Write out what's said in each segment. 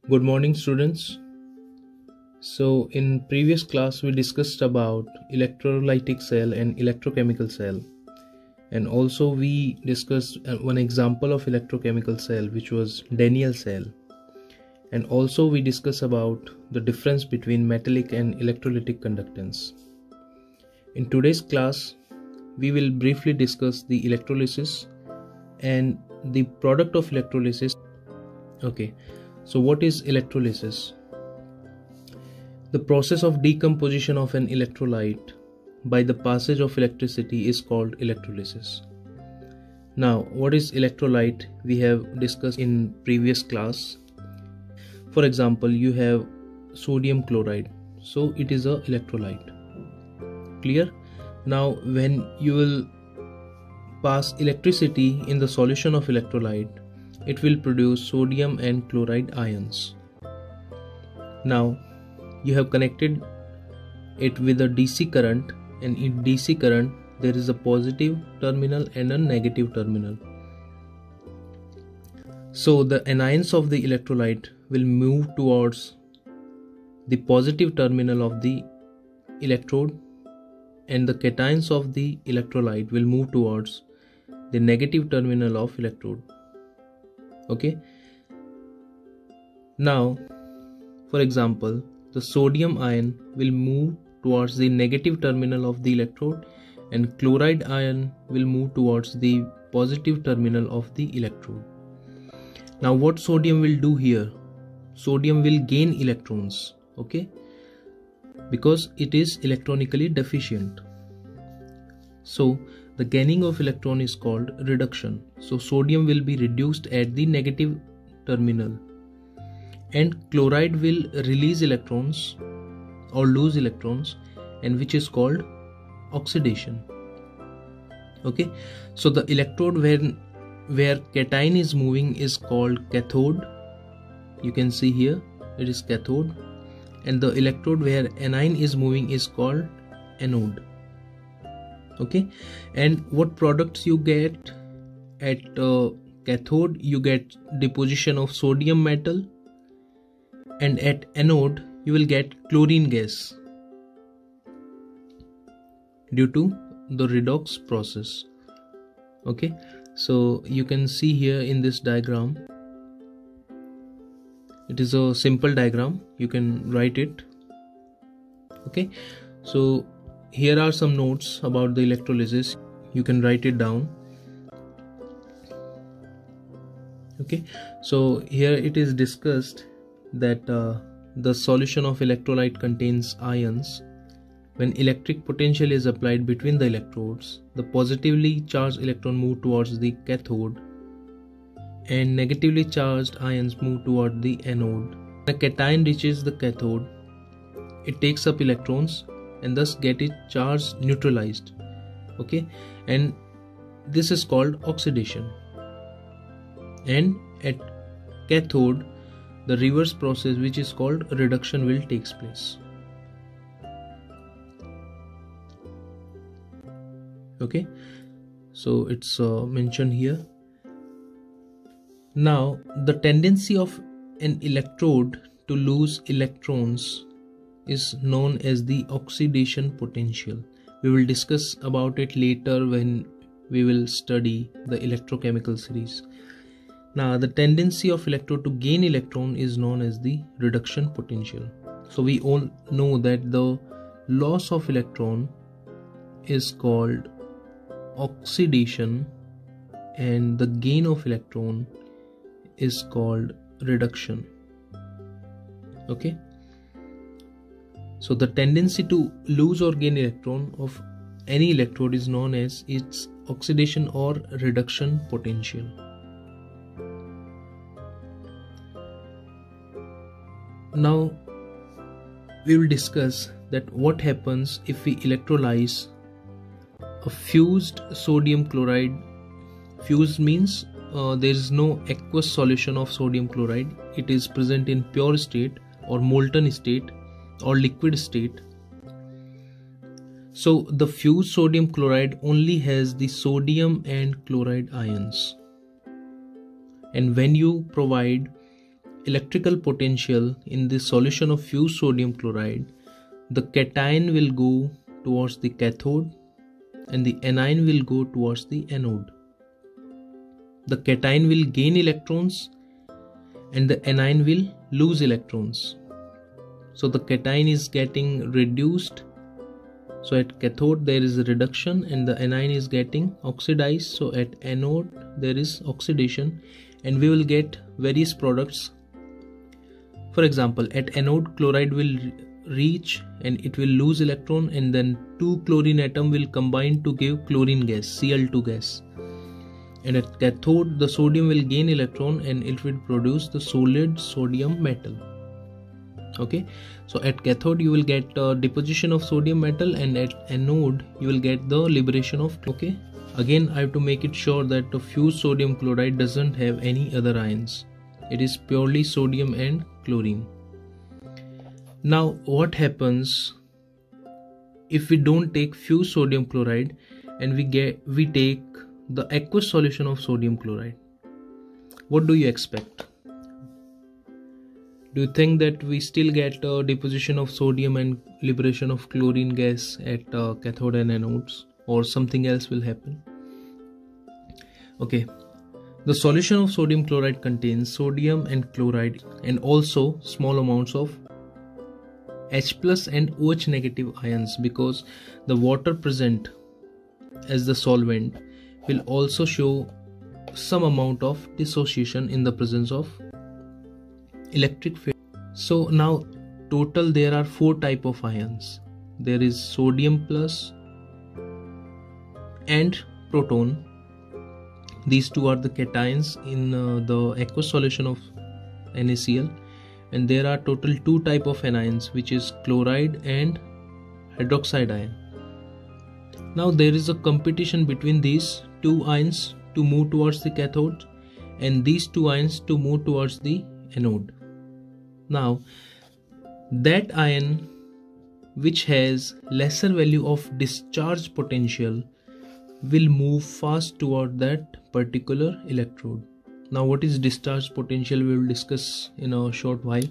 Good morning, students. So in previous class we discussed about electrolytic cell and electrochemical cell, and also we discussed one example of electrochemical cell, which was Daniell cell, and also we discussed about the difference between metallic and electrolytic conductance. In today's class we will briefly discuss the electrolysis and the product of electrolysis. Okay, so what is electrolysis? The process of decomposition of an electrolyte by the passage of electricity is called electrolysis. Now, what is electrolyte? We have discussed in previous class. For example, you have sodium chloride, so it is a electrolyte. Clear? Now, when you will pass electricity in the solution of electrolyte, it will produce sodium and chloride ions. Now, you have connected it with a DC current, and in DC current there is a positive terminal and a negative terminal. So the anions of the electrolyte will move towards the positive terminal of the electrode, and the cations of the electrolyte will move towards the negative terminal of electrode. Okay. Now, for example, the sodium ion will move towards the negative terminal of the electrode, and chloride ion will move towards the positive terminal of the electrode. Now what sodium will do here? Sodium will gain electrons, okay, because it is electronically deficient. So the gaining of electron is called reduction. So sodium will be reduced at the negative terminal, and chloride will release electrons or lose electrons, and which is called oxidation. Okay, so the electrode where cation is moving is called cathode. You can see here it is cathode, and the electrode where anion is moving is called anode. Okay, and what products you get at cathode? You get deposition of sodium metal, and at anode you will get chlorine gas due to the redox process. Okay, so you can see here in this diagram, it is a simple diagram, you can write it. Okay, so here are some notes about the electrolysis, you can write it down. Okay, so here it is discussed that the solution of electrolyte contains ions. When electric potential is applied between the electrodes, the positively charged electron move towards the cathode, and negatively charged ions move toward the anode. When a cation reaches the cathode, it takes up electrons and thus get its charge neutralized. Okay, and this is called oxidation. And at cathode, the reverse process, which is called reduction, will take place. Okay, so it's mentioned here. Now the tendency of an electrode to lose electrons is known as the oxidation potential. We will discuss about it later when we will study the electrochemical series. Now the tendency of electrode to gain electron is known as the reduction potential. So we all know that the loss of electron is called oxidation, and the gain of electron is called reduction. Okay, so the tendency to lose or gain electron of any electrode is known as its oxidation or reduction potential. Now we will discuss that what happens if we electrolyze a fused sodium chloride. Fused means there is no aqueous solution of sodium chloride. It is present in pure state or molten state or liquid state. So the fused sodium chloride only has the sodium and chloride ions, and when you provide electrical potential in the solution of fused sodium chloride, the cation will go towards the cathode and the anion will go towards the anode. The cation will gain electrons and the anion will lose electrons. So the cation is getting reduced. So at cathode there is a reduction and the anion is getting oxidized. So at anode there is oxidation and we will get various products. For example, at anode chloride will reach and it will lose electron, and then two chlorine atom will combine to give chlorine gas, Cl2 gas. And at cathode the sodium will gain electron and it will produce the solid sodium metal. Okay, so at cathode you will get deposition of sodium metal, and at anode you will get the liberation of. Okay, again I have to make it sure that the fused sodium chloride doesn't have any other ions. It is purely sodium and chlorine. Now what happens if we don't take fused sodium chloride and we take the aqueous solution of sodium chloride? What do you expect? Do you think that we still get deposition of sodium and liberation of chlorine gas at cathode and anodes, or something else will happen? Okay, the solution of sodium chloride contains sodium and chloride and also small amounts of H plus and OH negative ions, because the water present as the solvent will also show some amount of dissociation in the presence of electric field. So now total there are 4 type of ions. There is sodium plus and proton. These two are the cations in the aqueous solution of NaCl, and there are total 2 type of anions, which is chloride and hydroxide ion. Now there is a competition between these 2 ions to move towards the cathode and these 2 ions to move towards the anode. Now that ion which has lesser value of discharge potential will move fast toward that particular electrode. Now what is discharge potential we will discuss in a short while.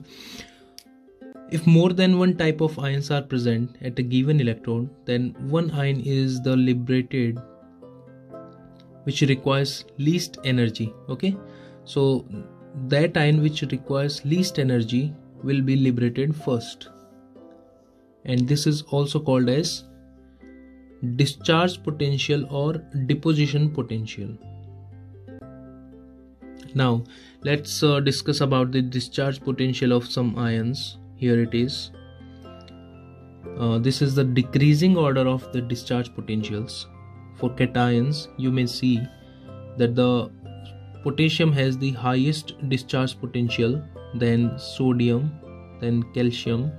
If more than one type of ions are present at a given electrode, then one ion is the liberated which requires least energy. Okay, so that ion which requires least energy will be liberated first, and this is also called as discharge potential or deposition potential. Now let's discuss about the discharge potential of some ions. Here it is. This is the decreasing order of the discharge potentials. For cations, you may see that the potassium has the highest discharge potential, then sodium, then calcium,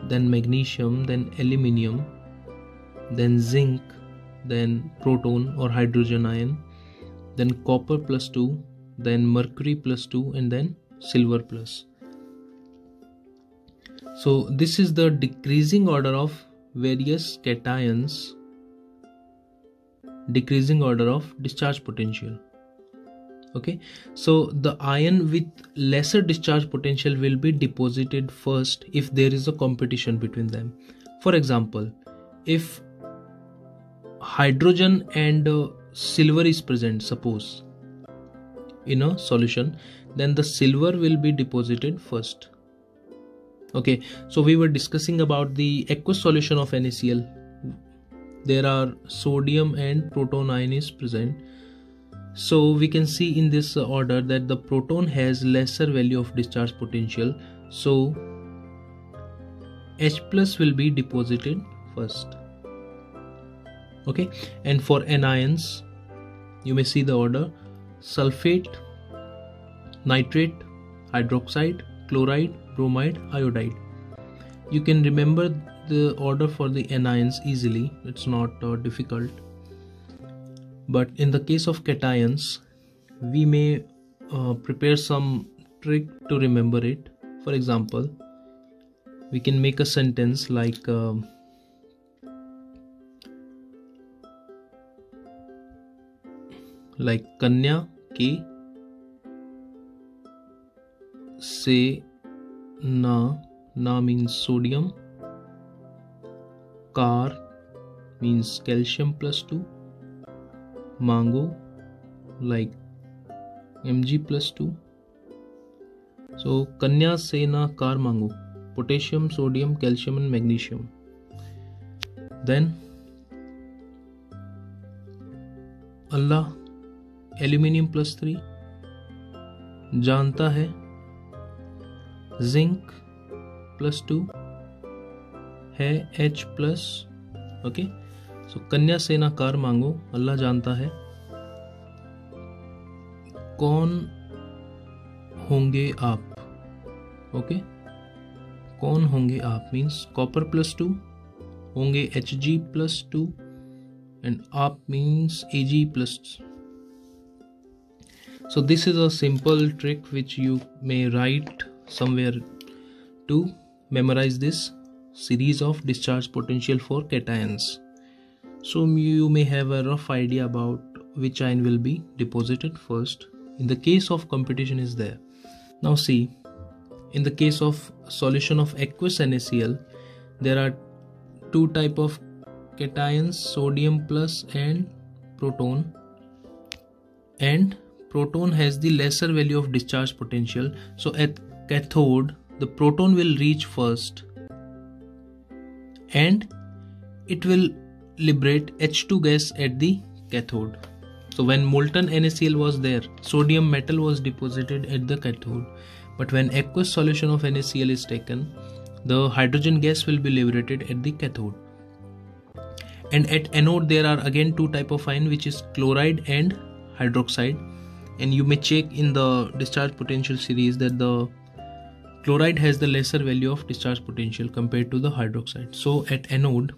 then magnesium, then aluminium, then zinc, then proton or hydrogen ion, then copper +2, then mercury +2, and then silver +. So this is the decreasing order of various cations, decreasing order of discharge potential. Okay, so the ion with lesser discharge potential will be deposited first if there is a competition between them. For example, if hydrogen and silver is present, suppose, in a solution, then the silver will be deposited first. Okay, so we were discussing about the aqueous solution of NaCl. There are sodium and proton ion is present. So we can see in this order that the proton has lesser value of discharge potential, so H plus will be deposited first. Okay, and for anions you may see the order: sulfate, nitrate, hydroxide, chloride, bromide, iodide. You can remember the order for the anions easily, it's not difficult. But in the case of cations, we may prepare some trick to remember it. For example, we can make a sentence like Kanya ke से na means sodium, car means calcium plus 2, mango like Mg plus 2. So कन्या से ना car मांगो, potassium, sodium, calcium and magnesium. Then Allah aluminium plus 3 जानता है, zinc plus 2 है, H plus. Okay, सो कन्या से ना कार मांगो, अल्लाह जानता है. कौन होंगे आप? ओके, कौन होंगे आप मीन्स कॉपर प्लस 2, होंगे Hg प्लस 2 and आप means Ag plus. So this is a simple trick which you may write somewhere to memorize this series of discharge potential for cations. So you may have a rough idea about which ion will be deposited first. In the case of competition is there. Now see, in the case of solution of aqueous NaCl, there are two type of cations, sodium plus and proton, and proton has the lesser value of discharge potential. So at cathode the proton will reach first and it will liberate H2 gas at the cathode. So when molten NaCl was there, sodium metal was deposited at the cathode, but when aqueous solution of NaCl is taken, the hydrogen gas will be liberated at the cathode. And at anode there are again two type of ion, which is chloride and hydroxide, and you may check in the discharge potential series that the chloride has the lesser value of discharge potential compared to the hydroxide. So at anode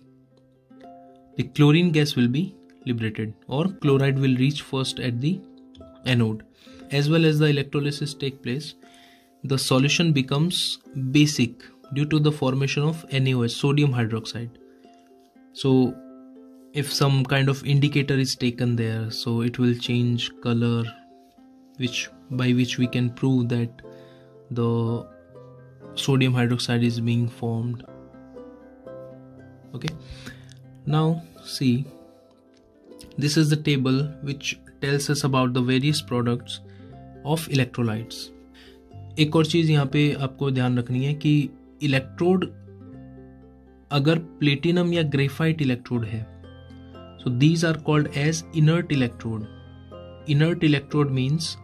the chlorine gas will be liberated, or chloride will reach first at the anode. As well as the electrolysis take place, the solution becomes basic due to the formation of NaOH, sodium hydroxide. So if some kind of indicator is taken there, so it will change color, by which we can prove that the sodium hydroxide is being formed. Okay, now see, this is the table which tells us about the various products of electrolytes. एक और चीज यहाँ पे आपको ध्यान रखनी है कि इलेक्ट्रोड अगर प्लेटिनम या ग्रेफाइट इलेक्ट्रोड है, so these are called as inert electrode. Inert electrode means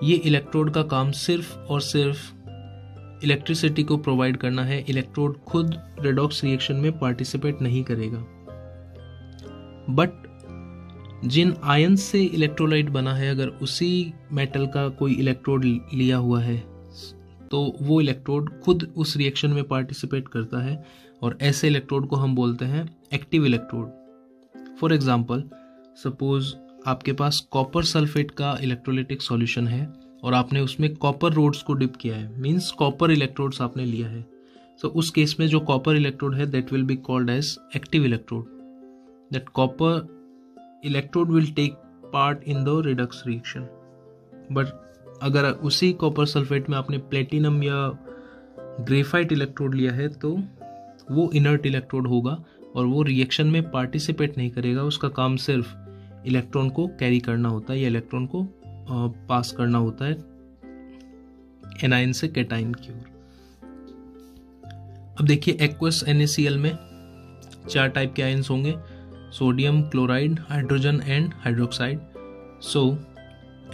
ये इलेक्ट्रोड का काम सिर्फ और सिर्फ इलेक्ट्रिसिटी को प्रोवाइड करना है, इलेक्ट्रोड खुद रेडॉक्स रिएक्शन में पार्टिसिपेट नहीं करेगा. बट जिन आयन से इलेक्ट्रोलाइट बना है, अगर उसी मेटल का कोई इलेक्ट्रोड लिया हुआ है तो वो इलेक्ट्रोड खुद उस रिएक्शन में पार्टिसिपेट करता है, और ऐसे इलेक्ट्रोड को हम बोलते हैं active electrode. For example, suppose आपके पास कॉपर सल्फेट का इलेक्ट्रोलिटिक सॉल्यूशन है और आपने उसमें कॉपर रोड्स को डिप किया है, मींस कॉपर इलेक्ट्रोड्स आपने लिया है. तो उस केस में जो कॉपर इलेक्ट्रोड है that will be called as active electrode. That copper electrode will take part in the redox reaction. But अगर उसी कॉपर सल्फेट में आपने प्लेटिनम या ग्रेफाइट इलेक्ट्रोड लिया है तो वो इनर्ट इलेक्ट्रोड होगा और वो रिएक्शन में पार्टिसिपेट नहीं करेगा. उसका काम सिर्फ इलेक्ट्रॉन को कैरी करना होता है या इलेक्ट्रॉन को पास करना होता है एनायन से कैटायन की ओर. अब देखिए, एक्वस NaCl में 4 टाइप के आयन्स होंगे, sodium, chloride, hydrogen and hydroxide. So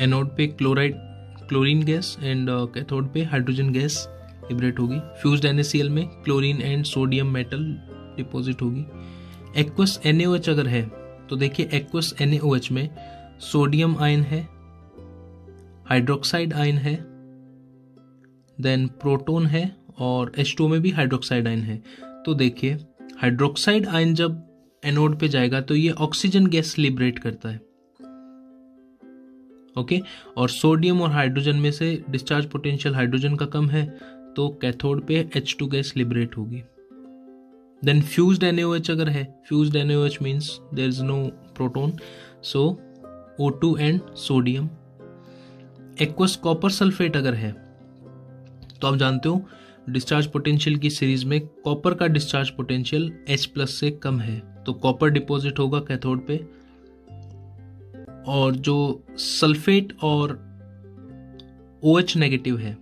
anode पे क्लोरीन गैस एंड कैथोड पे हाइड्रोजन गैस लिबरेट होगी. फ्यूज्ड NaCl में chlorine and sodium metal deposit होगी. एक्वस NaOH अगर है तो देखिए, एक्वस NaOH में सोडियम आयन है, हाइड्रोक्साइड आयन है, देन प्रोटॉन है, और H2O में भी हाइड्रोक्साइड आयन है. तो देखिए, हाइड्रोक्साइड आयन जब एनोड पे जाएगा तो ये ऑक्सीजन गैस लिबरेट करता है. ओके, और सोडियम और हाइड्रोजन में से डिस्चार्ज पोटेंशियल हाइड्रोजन का कम है तो कैथोड पे H2 गैस लिबरेट होगी. देन फ्यूज्ड NaOH अगर है, fused NaOH means there is no proton, so O2 and sodium. Aqueous copper sulphate अगर है तो आप जानते हो डिस्चार्ज पोटेंशियल की सीरीज में कॉपर का डिस्चार्ज पोटेंशियल H+ से कम है, तो कॉपर डिपॉजिट होगा कैथोड पे, और जो सल्फेट और OH नेगेटिव है,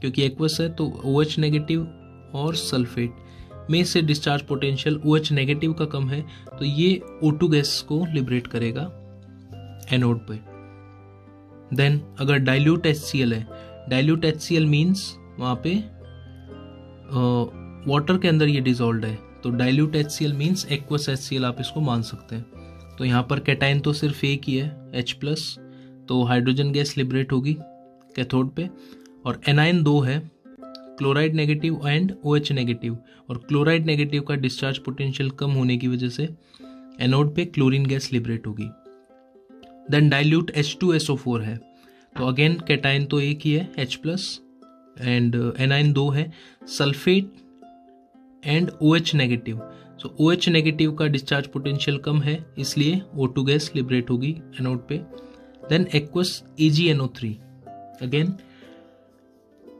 क्योंकि एक्वस है तो OH नेगेटिव और सल्फेट में से डिस्चार्ज पोटेंशियल OH नेगेटिव का कम है, तो ये O2 गैस को लिबरेट करेगा एनोड पे। देन अगर डाइल्यूट HCl है, डाइल्यूट HCl मीन्स वहाँ पे वाटर के अंदर ये डिजोल्व है, तो dilute HCl means aqueous HCl आप इसको मान सकते हैं। तो यहाँ पर कैटाइन तो सिर्फ एक ही है H+, तो हाइड्रोजन गैस लिबरेट होगी कैथोड पे, और एनायन 2 है, chloride negative and OH negative, और क्लोराइड नेगेटिव का डिस्चार्ज पोटेंशियल कम होने की वजह से एनोड पे क्लोरीन गैस लिबरेट होगी। देन डाइल्यूट H2SO4 है, तो अगेन कैटाइन तो एक ही है H+ एंड एनायन 2 है, sulphate and OH negative, so OH negative का डिस्चार्ज पोटेंशियल कम है, इसलिए O2 गैस लिबरेट होगी एनोड पे। Then aqueous AgNO3, again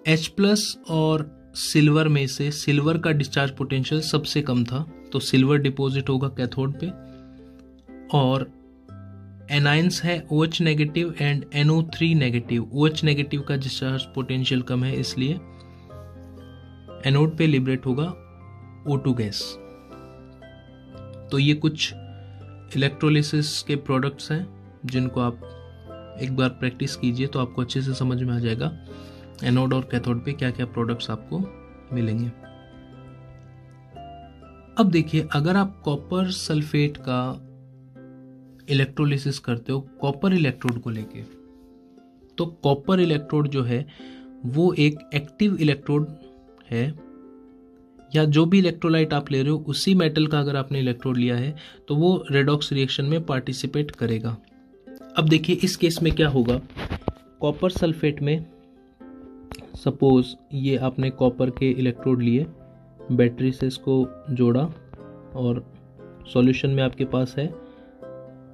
H+ और सिल्वर में से सिल्वर का डिस्चार्ज पोटेंशियल सबसे कम था, तो सिल्वर डिपॉजिट होगा कैथोड पे, और एनाइंस है OH negative and NO3 negative, OH negative का डिस्चार्ज पोटेंशियल कम है, इसलिए एनोड पे लिबरेट होगा O2 गैस। तो ये कुछ इलेक्ट्रोलिसिस के प्रोडक्ट्स हैं जिनको आप एक बार प्रैक्टिस कीजिए तो आपको अच्छे से समझ में आ जाएगा एनोड और कैथोड पे क्या क्या प्रोडक्ट्स आपको मिलेंगे। अब देखिए, अगर आप कॉपर सल्फेट का इलेक्ट्रोलिसिस करते हो कॉपर इलेक्ट्रोड को लेके, तो कॉपर इलेक्ट्रोड जो है वो एक एक्टिव इलेक्ट्रोड है, या जो भी इलेक्ट्रोलाइट आप ले रहे हो उसी मेटल का अगर आपने इलेक्ट्रोड लिया है तो वो रेडॉक्स रिएक्शन में पार्टिसिपेट करेगा। अब देखिए इस केस में क्या होगा, कॉपर सल्फेट में सपोज ये आपने कॉपर के इलेक्ट्रोड लिए, बैटरी से इसको जोड़ा, और सॉल्यूशन में आपके पास है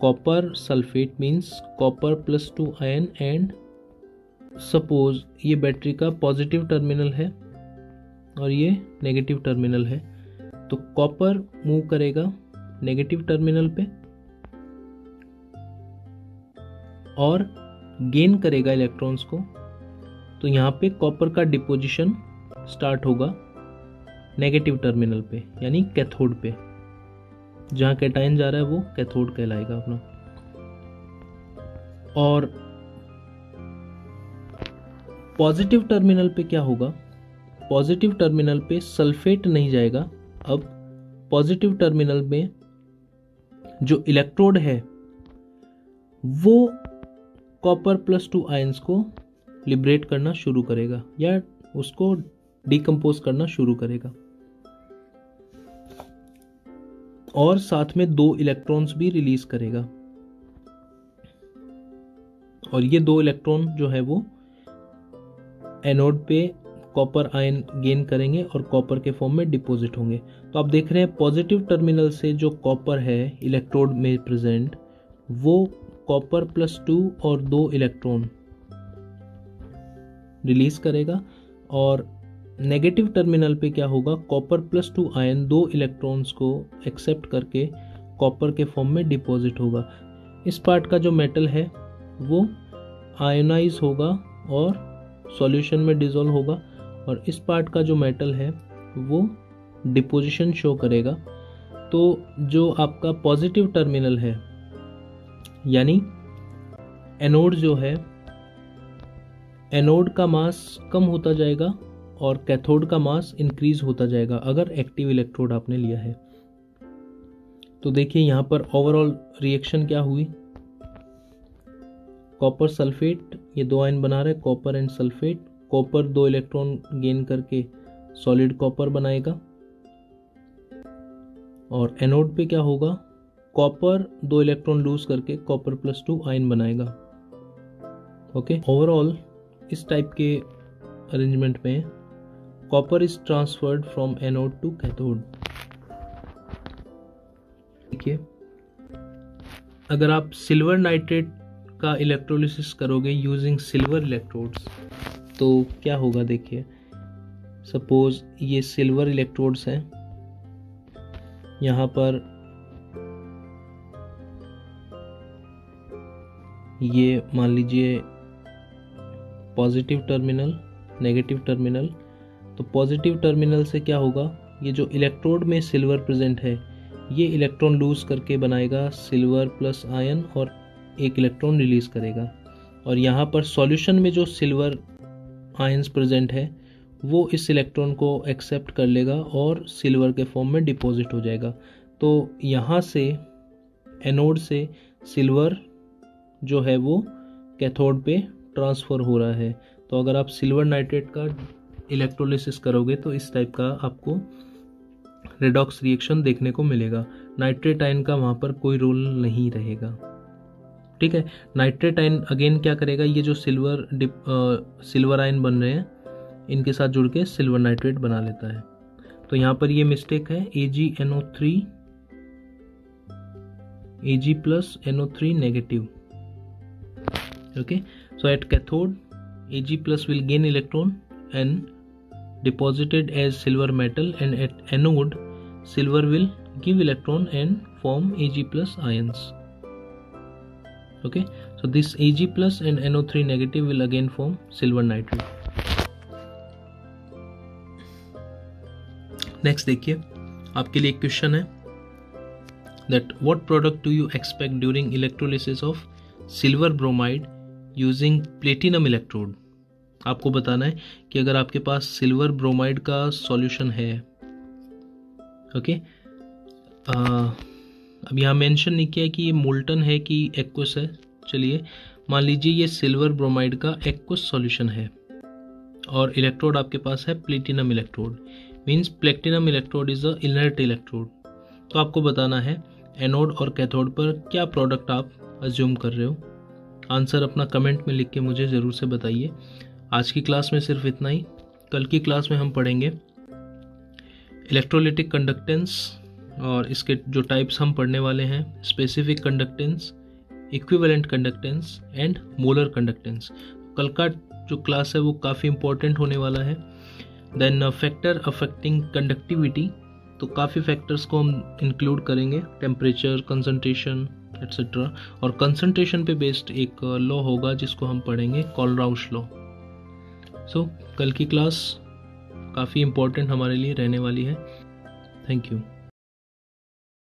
copper sulphate means copper +2 ion, and suppose ये बैटरी का पॉजिटिव टर्मिनल है और ये नेगेटिव टर्मिनल है, तो कॉपर मूव करेगा नेगेटिव टर्मिनल पे और गेन करेगा इलेक्ट्रॉन्स को, तो यहाँ पे कॉपर का डिपोजिशन स्टार्ट होगा नेगेटिव टर्मिनल पे, यानी कैथोड पे, जहाँ कैटायन जा रहा है वो कैथोड कहलाएगा अपना। और पॉजिटिव टर्मिनल पे क्या होगा, पॉजिटिव टर्मिनल पे सल्फेट नहीं जाएगा, अब पॉजिटिव टर्मिनल में जो इलेक्ट्रोड है वो कॉपर +2 आयंस को लिबरेट करना शुरू करेगा या उसको डिकम्पोज करना शुरू करेगा, और साथ में 2 इलेक्ट्रॉन्स भी रिलीज करेगा, और ये 2 इलेक्ट्रॉन जो है वो एनोड पे कॉपर आयन गेन करेंगे और कॉपर के फॉर्म में डिपॉजिट होंगे। तो आप देख रहे हैं पॉजिटिव टर्मिनल से जो कॉपर है इलेक्ट्रोड में प्रेजेंट, वो कॉपर +2 और 2 इलेक्ट्रॉन रिलीज करेगा, और नेगेटिव टर्मिनल पे क्या होगा, कॉपर +2 आयन 2 इलेक्ट्रॉन्स को एक्सेप्ट करके कॉपर के फॉर्म में डिपॉजिट होगा। इस पार्ट का जो मेटल है वो आयोनाइज होगा और सॉल्यूशन में डिसॉल्व होगा, और इस पार्ट का जो मेटल है वो डिपोजिशन शो करेगा। तो जो आपका पॉजिटिव टर्मिनल है यानी एनोड जो है, एनोड का मास कम होता जाएगा और कैथोड का मास इंक्रीज होता जाएगा अगर एक्टिव इलेक्ट्रोड आपने लिया है। तो देखिए यहाँ पर ओवरऑल रिएक्शन क्या हुई, कॉपर सल्फेट ये 2 आयन बना रहे copper and sulphate, copper 2 electron gain करके सॉलिड कॉपर बनाएगा, और एनोड पे क्या होगा, कॉपर 2 इलेक्ट्रॉन लूज करके कॉपर +2 आयन बनाएगा। ओके, ओवरऑल इस टाइप के अरेंजमेंट में copper is transferred from anode to cathode. देखिए अगर आप सिल्वर नाइट्रेट का इलेक्ट्रोलिसिस करोगे यूजिंग सिल्वर इलेक्ट्रोड्स, तो क्या होगा, देखिए सपोज ये सिल्वर इलेक्ट्रोड्स हैं, यहाँ पर ये मान लीजिए पॉजिटिव टर्मिनल, नेगेटिव टर्मिनल। तो पॉजिटिव टर्मिनल से क्या होगा, ये जो इलेक्ट्रोड में सिल्वर प्रेजेंट है ये इलेक्ट्रॉन लूज करके बनाएगा सिल्वर प्लस आयन और एक इलेक्ट्रॉन रिलीज करेगा। और यहाँ पर सॉल्यूशन में जो सिल्वर आयंस प्रेजेंट है वो इस इलेक्ट्रॉन को एक्सेप्ट कर लेगा और सिल्वर के फॉर्म में डिपॉजिट हो जाएगा। तो यहाँ से एनोड से सिल्वर जो है वो कैथोड पे ट्रांसफ़र हो रहा है। तो अगर आप सिल्वर नाइट्रेट का इलेक्ट्रोलिसिस करोगे तो इस टाइप का आपको रेडॉक्स रिएक्शन देखने को मिलेगा। नाइट्रेट आयन का वहाँ पर कोई रोल नहीं रहेगा, ठीक है। नाइट्रेट आयन अगेन क्या करेगा, ये जो सिल्वर आयन बन रहे हैं इनके साथ जुड़ के सिल्वर नाइट्रेट बना लेता है। तो यहाँ पर ये मिस्टेक है, AgNO3 Ag plus NO3 negative. Okay, so at cathode Ag plus will gain electron and deposited as silver metal, and at anode silver will give electron and form Ag plus ions. Okay, so this Ag plus and NO3 negative will again form silver nitrate. Next देखिए, आपके लिए एक question है that what product do you expect during electrolysis of silver bromide using platinum electrode। आपको बताना है कि अगर आपके पास सिल्वर ब्रोमाइड का सॉल्यूशन है, ओके, अब यहाँ मेंशन नहीं किया कि ये मोल्टन है कि एक्वस है। चलिए मान लीजिए ये सिल्वर ब्रोमाइड का एक्वस सॉल्यूशन है और इलेक्ट्रोड आपके पास है platinum electrode, means platinum electrode is a inert electrode. तो आपको बताना है एनोड और कैथोड पर क्या प्रोडक्ट आप अज्यूम कर रहे हो। आंसर अपना कमेंट में लिख के मुझे ज़रूर से बताइए। आज की क्लास में सिर्फ इतना ही। कल की क्लास में हम पढ़ेंगे इलेक्ट्रोलिटिक कंडक्टेंस और इसके जो टाइप्स हम पढ़ने वाले हैं, specific conductance, equivalent conductance and molar conductance. कल का जो क्लास है वो काफ़ी इंपॉर्टेंट होने वाला है। देन फैक्टर अफेक्टिंग कंडक्टिविटी, तो काफ़ी फैक्टर्स को हम इंक्लूड करेंगे, टेम्परेचर, कंसंट्रेशन एट्सेट्रा। और कंसंट्रेशन पे बेस्ड एक लॉ होगा जिसको हम पढ़ेंगे, कोलराउश लॉ। सो कल की क्लास काफ़ी इंपॉर्टेंट हमारे लिए रहने वाली है। Thank you.